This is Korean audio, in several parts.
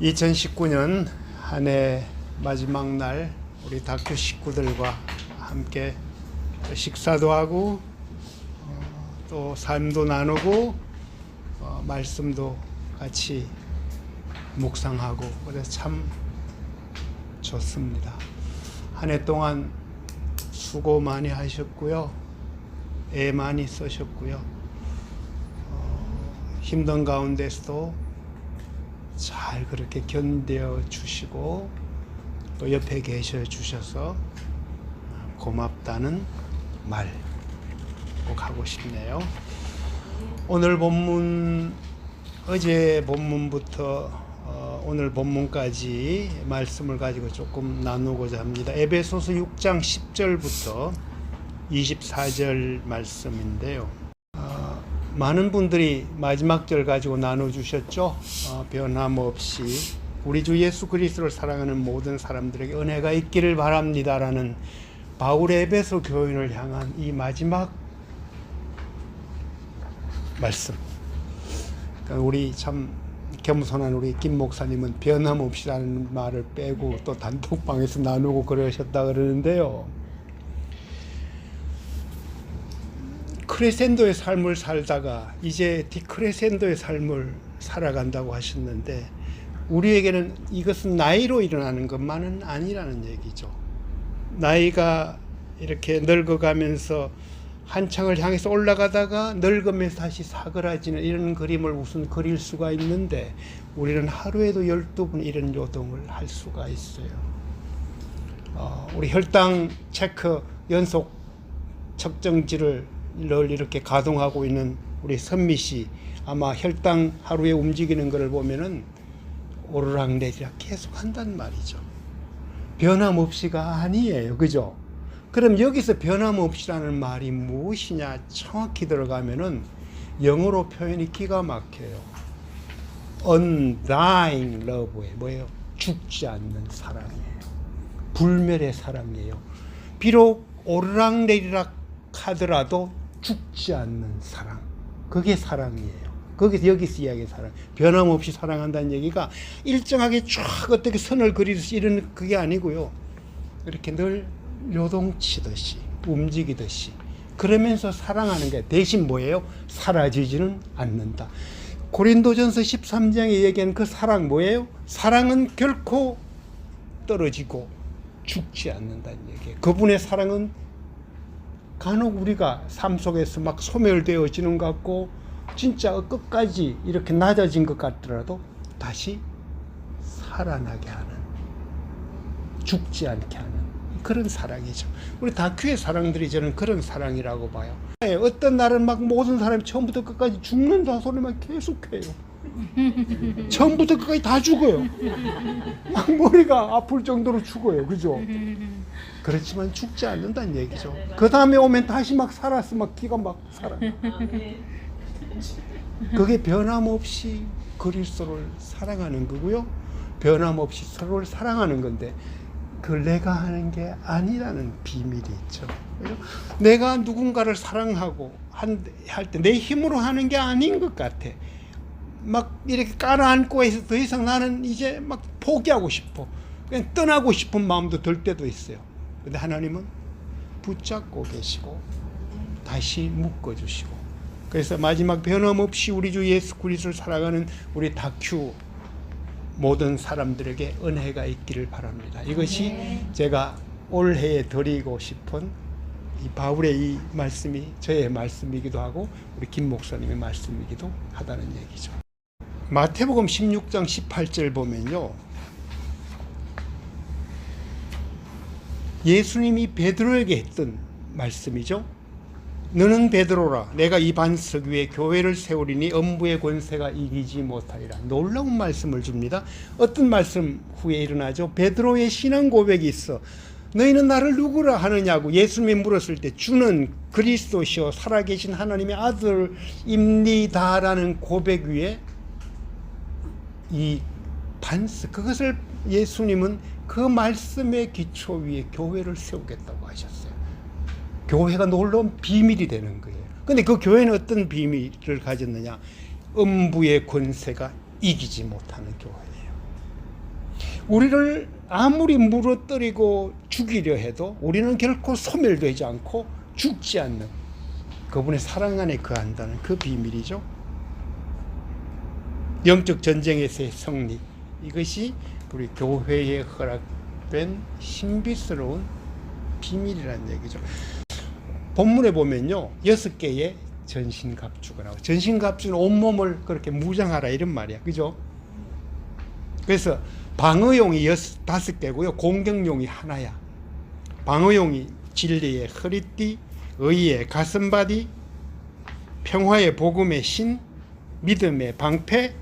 2019년 한 해 마지막 날 우리 다큐 식구들과 함께 식사도 하고 또 삶도 나누고 말씀도 같이 묵상하고 그래서 참 좋습니다. 한 해 동안 수고 많이 하셨고요. 애 많이 쓰셨고요. 힘든 가운데서도 잘 그렇게 견뎌 주시고 또 옆에 계셔 주셔서 고맙다는 말 꼭 하고 싶네요. 오늘 본문, 어제 본문부터 오늘 본문까지 말씀을 가지고 조금 나누고자 합니다. 에베소서 6장 10절부터 24절 말씀인데요. 많은 분들이 마지막 절 가지고 나눠주셨죠. 변함없이 우리 주 예수 그리스도를 사랑하는 모든 사람들에게 은혜가 있기를 바랍니다라는 바울의 에베소 교인을 향한 이 마지막 말씀. 그러니까 우리 참 겸손한 우리 김 목사님은 변함없이라는 말을 빼고 또 단톡방에서 나누고 그러셨다 그러는데요. 크레센도의 삶을 살다가 이제 디크레센도의 삶을 살아간다고 하셨는데 우리에게는 이것은 나이로 일어나는 것만은 아니라는 얘기죠. 나이가 이렇게 늙어가면서 한창을 향해서 올라가다가 늙으면서 다시 사그라지는 이런 그림을 우선 그릴 수가 있는데 우리는 하루에도 12번 이런 요동을 할 수가 있어요. 우리 혈당 체크 연속 측정지를 이렇게 가동하고 있는 우리 선미 씨 아마 혈당 하루에 움직이는 것을 보면은 오르락내리락 계속 한단 말이죠. 변함없이가 아니에요. 그죠? 그럼 여기서 변함없이라는 말이 무엇이냐 정확히 들어가면은 영어로 표현이 기가 막혀요. undying love에 뭐예요? 죽지 않는 사랑이에요. 불멸의 사랑이에요. 비록 오르락내리락 하더라도 죽지 않는 사랑. 그게 사랑이에요. 거기서 여기서 이야기의 사랑. 변함없이 사랑한다는 얘기가 일정하게 쫙 어떻게 선을 그리듯이 이런 그게 아니고요. 이렇게 늘 요동치듯이 움직이듯이 그러면서 사랑하는 게 대신 뭐예요? 사라지지는 않는다. 고린도전서 13장에 얘기한 그 사랑 뭐예요? 사랑은 결코 떨어지고 죽지 않는다는 얘기예요. 그분의 사랑은 간혹 우리가 삶 속에서 막 소멸되어지는 것 같고 진짜 끝까지 이렇게 낮아진 것 같더라도 다시 살아나게 하는, 죽지 않게 하는 그런 사랑이죠. 우리 다큐의 사랑들이 저는 그런 사랑이라고 봐요. 어떤 날은 막 모든 사람이 처음부터 끝까지 죽는다 소리만 계속해요. 처음부터 끝까지 다 죽어요. 막 머리가 아플 정도로 죽어요. 그죠? 그렇지만 죽지 않는다는 얘기죠. 그 다음에 오면 다시 막 살아서 막 기가 막 살아. 그게 변함없이 그리스도를 사랑하는 거고요. 변함없이 서로를 사랑하는 건데 그걸 내가 하는 게 아니라는 비밀이 있죠. 내가 누군가를 사랑하고 할 때 내 힘으로 하는 게 아닌 것 같아. 막 이렇게 깔아앉고 해서 더 이상 나는 이제 막 포기하고 싶어. 그냥 떠나고 싶은 마음도 들 때도 있어요. 근데 하나님은 붙잡고 계시고 다시 묶어주시고 그래서 마지막 변함없이 우리 주 예수 그리스도를 살아가는 우리 다큐 모든 사람들에게 은혜가 있기를 바랍니다. 이것이 제가 올해에 드리고 싶은 이 바울의 이 말씀이 저의 말씀이기도 하고 우리 김 목사님의 말씀이기도 하다는 얘기죠. 마태복음 16장 18절 보면요. 예수님이 베드로에게 했던 말씀이죠. 너는 베드로라 내가 이 반석 위에 교회를 세우리니 음부의 권세가 이기지 못하리라. 놀라운 말씀을 줍니다. 어떤 말씀 후에 일어나죠? 베드로의 신앙 고백이 있어. 너희는 나를 누구라 하느냐고 예수님이 물었을 때 주는 그리스도시요 살아계신 하나님의 아들입니다라는 고백 위에 이 반석 그것을 예수님은 그 말씀의 기초 위에 교회를 세우겠다고 하셨어요. 교회가 놀라운 비밀이 되는 거예요. 근데 그 교회는 어떤 비밀을 가졌느냐? 음부의 권세가 이기지 못하는 교회예요. 우리를 아무리 무너뜨리고 죽이려 해도 우리는 결코 소멸되지 않고 죽지 않는 그분의 사랑 안에 거한다는 그 비밀이죠. 영적 전쟁에서의 승리, 이것이 우리 교회에 허락된 신비스러운 비밀이라는 얘기죠. 본문에 보면요, 6개의 전신갑주가 나와요. 전신갑주는 온몸을 그렇게 무장하라 이런 말이야, 그죠? 그래서 방어용이 5개고요, 공격용이 하나야. 방어용이 진리의 허리띠, 의의 가슴바디, 평화의 복음의 신, 믿음의 방패,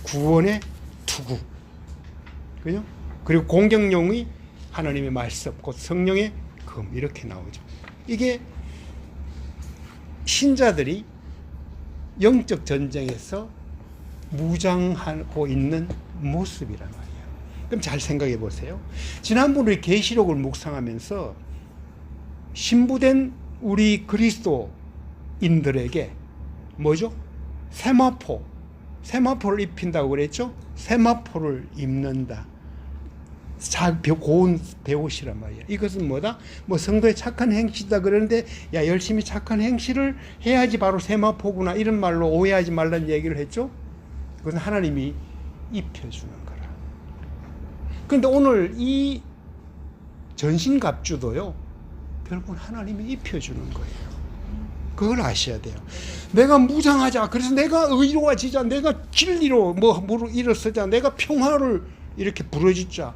구원의 투구. 그죠? 그리고 공격용이 하나님의 말씀, 곧 성령의 금, 이렇게 나오죠. 이게 신자들이 영적 전쟁에서 무장하고 있는 모습이란 말이에요. 그럼 잘 생각해 보세요. 지난번에 계시록을 묵상하면서 신부된 우리 그리스도인들에게 뭐죠? 세마포를 입힌다고 그랬죠? 세마포를 입는다. 고운 배옷이란 말이야. 이것은 뭐다? 뭐 성도의 착한 행실이다 그러는데, 야, 열심히 착한 행실을 해야지 바로 세마포구나, 이런 말로 오해하지 말라는 얘기를 했죠. 그것은 하나님이 입혀주는 거라. 그런데 오늘 이 전신갑주도요, 결국은 하나님이 입혀주는 거예요. 그걸 아셔야 돼요. 내가 무장하자, 그래서 내가 의로워지자, 내가 진리로 일어서자, 내가 평화를 이렇게 부러지자,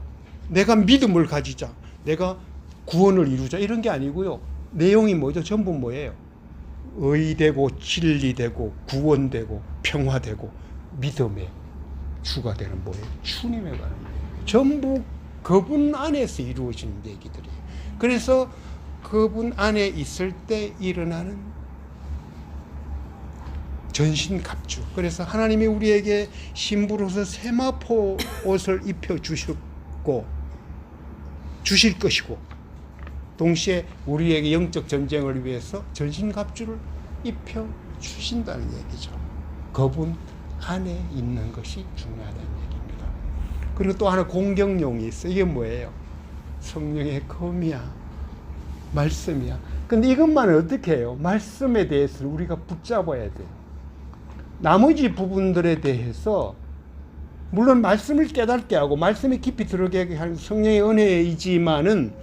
내가 믿음을 가지자, 내가 구원을 이루자, 이런 게 아니고요. 내용이 뭐죠? 전부 뭐예요? 의되고 진리되고 구원되고 평화되고 믿음의 주가 되는 뭐예요? 주님에 관한 얘기예요. 전부 그분 안에서 이루어지는 얘기들이에요. 그래서 그분 안에 있을 때 일어나는 전신갑주. 그래서 하나님이 우리에게 신부로서 세마포 옷을 입혀 주실 것이고, 동시에 우리에게 영적 전쟁을 위해서 전신갑주를 입혀 주신다는 얘기죠. 그분 안에 있는 것이 중요하다는 얘기입니다. 그리고 또 하나 공격용이 있어. 이게 뭐예요? 성령의 검이야, 말씀이야. 근데 이것만은 어떻게 해요? 말씀에 대해서 우리가 붙잡아야 돼요. 나머지 부분들에 대해서 물론 말씀을 깨닫게 하고 말씀에 깊이 들어가게 하는 성령의 은혜이지만은,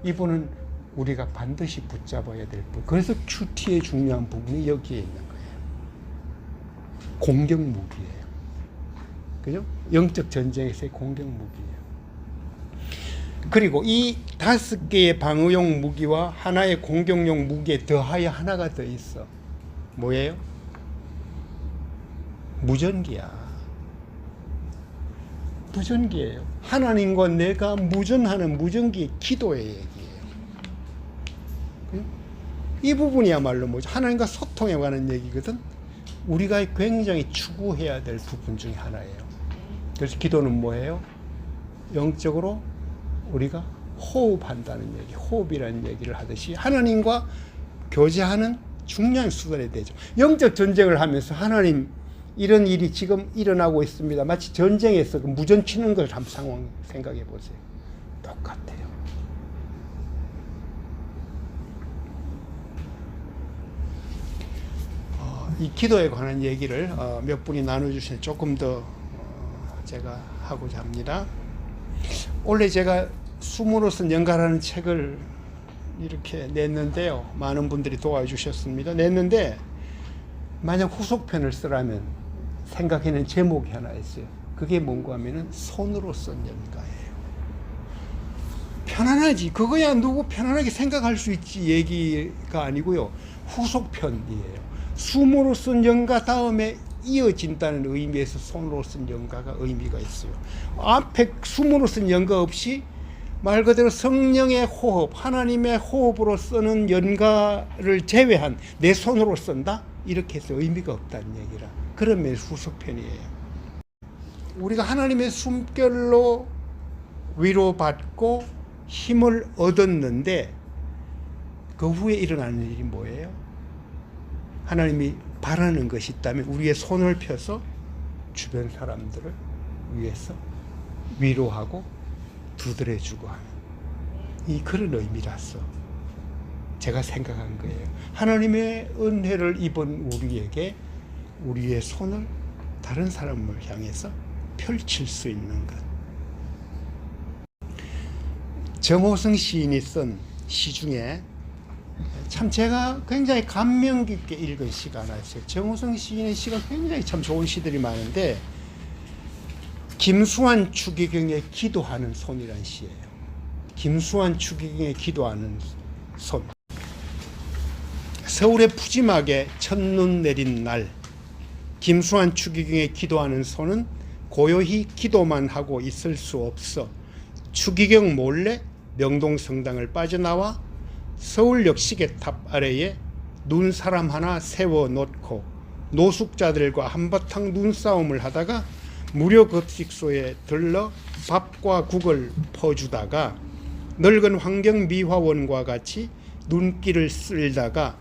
이분은 우리가 반드시 붙잡아야 될 분. 그래서 큐티의 중요한 부분이 여기에 있는 거예요. 공격 무기예요. 그죠? 영적 전쟁에서의 공격 무기예요. 그리고 이 5개의 방어용 무기와 하나의 공격용 무기에 더하여 하나가 더 있어. 뭐예요? 무전기야. 무전기예요. 하나님과 내가 무전하는 무전기의 기도의 얘기예요. 이 부분이야말로 뭐죠? 하나님과 소통해 가는 얘기거든. 우리가 굉장히 추구해야 될 부분 중에 하나예요. 그래서 기도는 뭐예요? 영적으로 우리가 호흡한다는 얘기, 호흡이라는 얘기를 하듯이 하나님과 교제하는 중요한 수단이 되죠. 영적 전쟁을 하면서 하나님, 이런 일이 지금 일어나고 있습니다. 마치 전쟁에서 무전 치는 걸 한번 상황 생각해 보세요. 똑같아요. 이 기도에 관한 얘기를 몇 분이 나눠주시면 조금 더 제가 하고자 합니다. 원래 제가 숨으로써 연가라는 책을 이렇게 냈는데요. 많은 분들이 도와주셨습니다. 냈는데 만약 후속편을 쓰라면 생각해낸 제목이 하나 있어요. 그게 뭔가 하면은 손으로 쓴 연가예요. 편안하지. 그거야 누구 편안하게 생각할 수 있지 얘기가 아니고요. 후속편이에요. 숨으로 쓴 연가 다음에 이어진다는 의미에서 손으로 쓴 연가가 의미가 있어요. 앞에 숨으로 쓴 연가 없이 말 그대로 성령의 호흡, 하나님의 호흡으로 쓰는 연가를 제외한 내 손으로 쓴다? 이렇게 해서 의미가 없다는 얘기라. 그러면 후속편이에요. 우리가 하나님의 숨결로 위로받고 힘을 얻었는데 그 후에 일어나는 일이 뭐예요? 하나님이 바라는 것이 있다면 우리의 손을 펴서 주변 사람들을 위해서 위로하고 두드려주고 하는 이 그런 의미라서 제가 생각한 거예요. 하나님의 은혜를 입은 우리에게 우리의 손을 다른 사람을 향해서 펼칠 수 있는 것. 정호성 시인이 쓴 시 중에 참 제가 굉장히 감명 깊게 읽은 시가 하나 있어요. 정호성 시인의 시가 굉장히 참 좋은 시들이 많은데 김수환 추기경의 기도하는 손이란 시예요. 김수환 추기경의 기도하는 손. 서울에 푸짐하게 첫눈 내린 날 김수환 추기경의 기도하는 손은 고요히 기도만 하고 있을 수 없어 추기경 몰래 명동성당을 빠져나와 서울역 시계탑 아래에 눈사람 하나 세워놓고 노숙자들과 한바탕 눈싸움을 하다가 무료 급식소에 들러 밥과 국을 퍼주다가 늙은 환경미화원과 같이 눈길을 쓸다가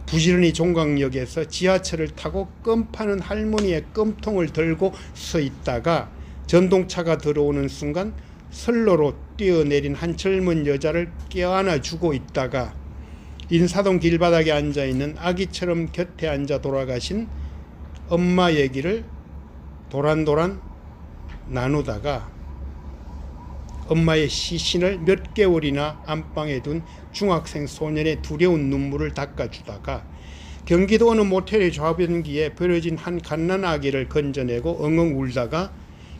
부지런히 종강역에서 지하철을 타고 껌 파는 할머니의 껌통을 들고 서 있다가 전동차가 들어오는 순간 선로로 뛰어내린 한 젊은 여자를 껴안아 주고 있다가 인사동 길바닥에 앉아있는 아기처럼 곁에 앉아 돌아가신 엄마 얘기를 도란도란 나누다가 엄마의 시신을 몇 개월이나 안방에 둔 중학생 소년의 두려운 눈물을 닦아주다가 경기도 어느 모텔의 좌변기에 버려진 한 갓난 아기를 건져내고 엉엉 울다가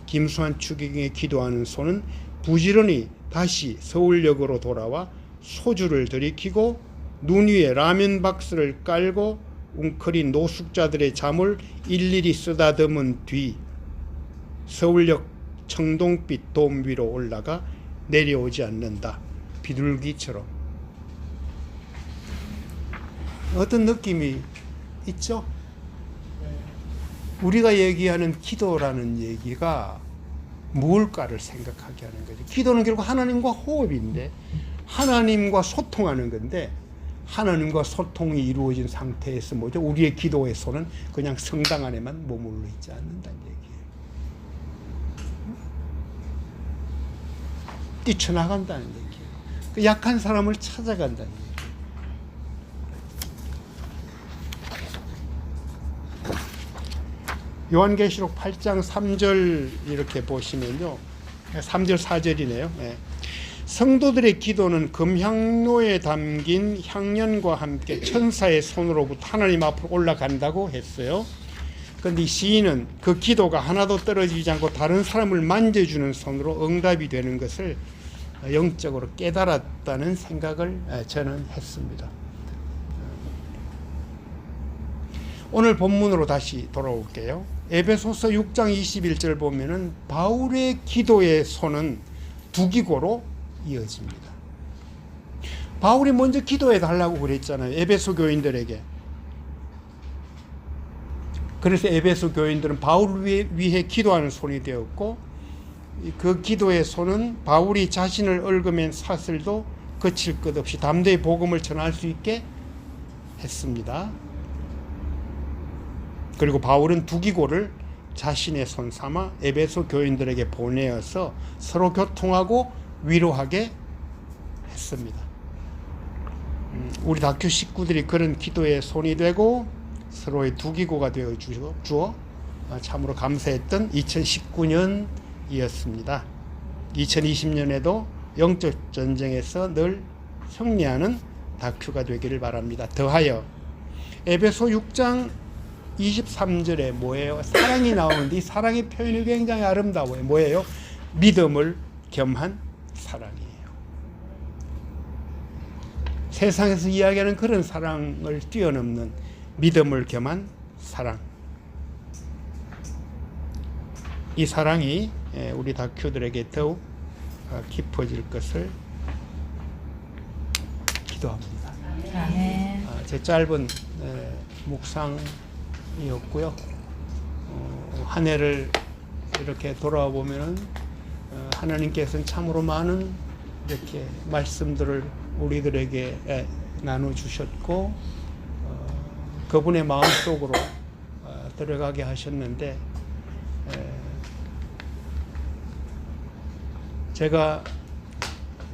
김수환 추기경의 기도하는 손은 부지런히 다시 서울역으로 돌아와 소주를 들이키고 눈 위에 라면 박스를 깔고 웅크린 노숙자들의 잠을 일일이 쓰다듬은 뒤 서울역 청동빛 돔 위로 올라가 내려오지 않는다. 비둘기처럼. 어떤 느낌이 있죠? 우리가 얘기하는 기도라는 얘기가 무엇일까를 생각하게 하는 거죠. 기도는 결국 하나님과 호흡인데 하나님과 소통하는 건데 하나님과 소통이 이루어진 상태에서 뭐죠? 우리의 기도의 손은 그냥 성당 안에만 머물러 있지 않는다는 얘기예요. 뛰쳐나간다는 얘기예요. 그 약한 사람을 찾아간다는 얘기예요. 요한계시록 8장 3절 이렇게 보시면요. 3절 4절이네요. 네. 성도들의 기도는 금향로에 담긴 향연과 함께 천사의 손으로부터 하나님 앞으로 올라간다고 했어요. 그런데 이 시인은 그 기도가 하나도 떨어지지 않고 다른 사람을 만져주는 손으로 응답이 되는 것을 영적으로 깨달았다는 생각을 저는 했습니다. 오늘 본문으로 다시 돌아올게요. 에베소서 6장 21절 보면은 바울의 기도의 손은 두기고로 이어집니다. 바울이 먼저 기도해 달라고 그랬잖아요. 에베소 교인들에게. 그래서 에베소 교인들은 바울을 위해 기도하는 손이 되었고 그 기도의 손은 바울이 자신을 얽어맨 사슬도 거칠 것 없이 담대히 복음을 전할 수 있게 했습니다. 그리고 바울은 두기고를 자신의 손 삼아 에베소 교인들에게 보내어서 서로 교통하고 위로하게 했습니다. 우리 다큐 식구들이 그런 기도의 손이 되고 서로의 두기고가 되어 주어 참으로 감사했던 2019년이었습니다. 2020년에도 영적 전쟁에서 늘 승리하는 다큐가 되기를 바랍니다. 더하여 에베소 6장 23절에 뭐예요? 사랑이 나오는데 이 사랑의 표현이 굉장히 아름다워요. 뭐예요? 믿음을 겸한 사랑이에요. 세상에서 이야기하는 그런 사랑을 뛰어넘는 믿음을 겸한 사랑. 이 사랑이 우리 다큐들에게 더욱 깊어질 것을 기도합니다. 제 짧은 묵상이었고요. 한 해를 이렇게 돌아와 보면은 하나님께서는 참으로 많은 이렇게 말씀들을 우리들에게 나눠 주셨고 그분의 마음 속으로 들어가게 하셨는데 제가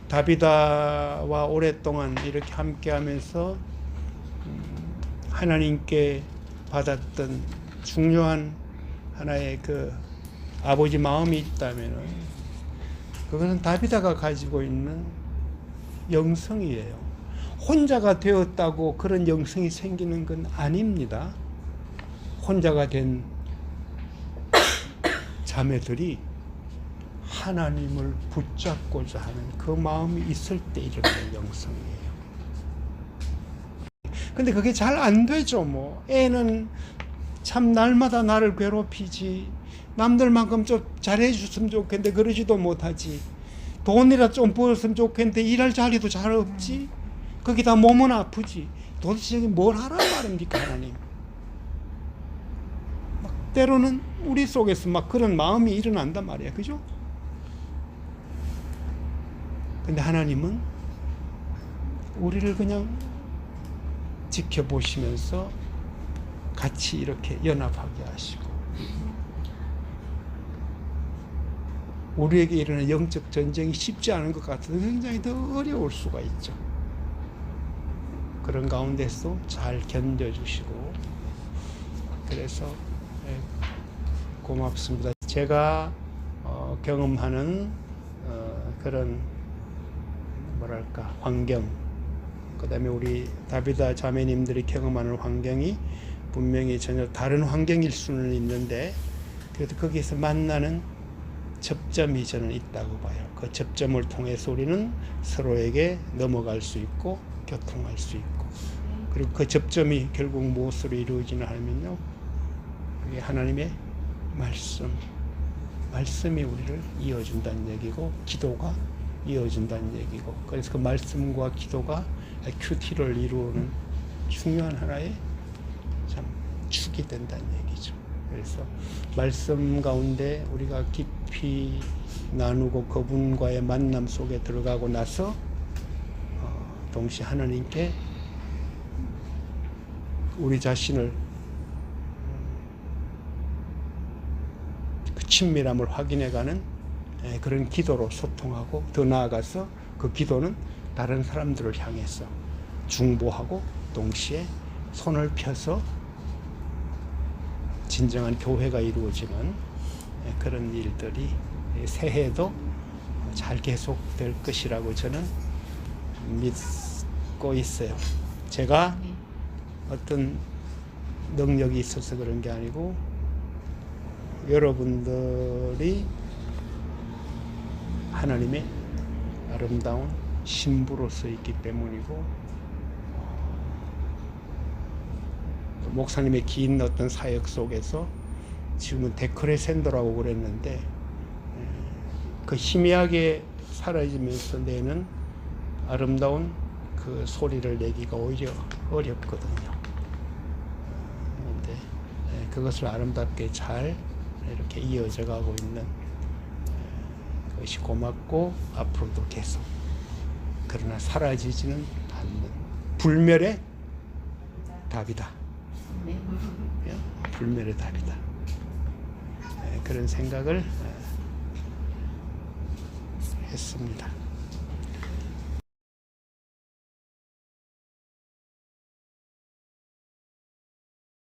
다비다와 오랫동안 이렇게 함께하면서 하나님께 받았던 중요한 하나의 그 아버지 마음이 있다면은 그것은 다비다가 가지고 있는 영성이에요. 혼자가 되었다고 그런 영성이 생기는 건 아닙니다. 혼자가 된 자매들이 하나님을 붙잡고자 하는 그 마음이 있을 때 일어나는 영성이에요. 근데 그게 잘 안 되죠. 뭐 애는 참 날마다 나를 괴롭히지, 남들만큼 좀 잘해줬으면 좋겠는데 그러지도 못하지, 돈이라 좀 벌었으면 좋겠는데 일할 자리도 잘 없지, 거기다 몸은 아프지. 도대체 뭘 하란 말입니까 하나님? 막 때로는 우리 속에서 막 그런 마음이 일어난단 말이야. 그죠? 근데 하나님은 우리를 그냥 지켜보시면서 같이 이렇게 연합하게 하시고 우리에게 일어나는 영적 전쟁이 쉽지 않은 것 같아서 굉장히 더 어려울 수가 있죠. 그런 가운데서 잘 견뎌주시고 그래서 고맙습니다. 제가 경험하는 그런 뭐랄까 환경, 그 다음에 우리 다비다 자매님들이 경험하는 환경이 분명히 전혀 다른 환경일 수는 있는데 그래도 거기에서 만나는 접점이 저는 있다고 봐요. 그 접점을 통해서 우리는 서로에게 넘어갈 수 있고 교통할 수 있고, 그리고 그 접점이 결국 무엇으로 이루어지나 하면요, 그게 하나님의 말씀이 우리를 이어준다는 얘기고 기도가 이어준다는 얘기고, 그래서 그 말씀과 기도가 큐티를 이루는 중요한 하나의 참 축이 된다는 얘기죠. 그래서 말씀 가운데 우리가 깊이 나누고 그분과의 만남 속에 들어가고 나서 동시에 하나님께 우리 자신을 그 친밀함을 확인해가는 그런 기도로 소통하고, 더 나아가서 그 기도는 다른 사람들을 향해서 중보하고 동시에 손을 펴서 진정한 교회가 이루어지는 그런 일들이 새해에도 잘 계속될 것이라고 저는 믿고 있어요. 제가 어떤 능력이 있어서 그런 게 아니고 여러분들이 하나님의 아름다운 신부로서 있기 때문이고, 목사님의 긴 어떤 사역 속에서 지금은 데크레센도라고 그랬는데 그 희미하게 사라지면서 내는 아름다운 그 소리를 내기가 오히려 어렵거든요. 그런데 그것을 아름답게 잘 이렇게 이어져 가고 있는 것이 고맙고, 앞으로도 계속, 그러나 사라지지는 않는 불멸의 답이다. 불멸의 답이다. 그런 생각을 했습니다.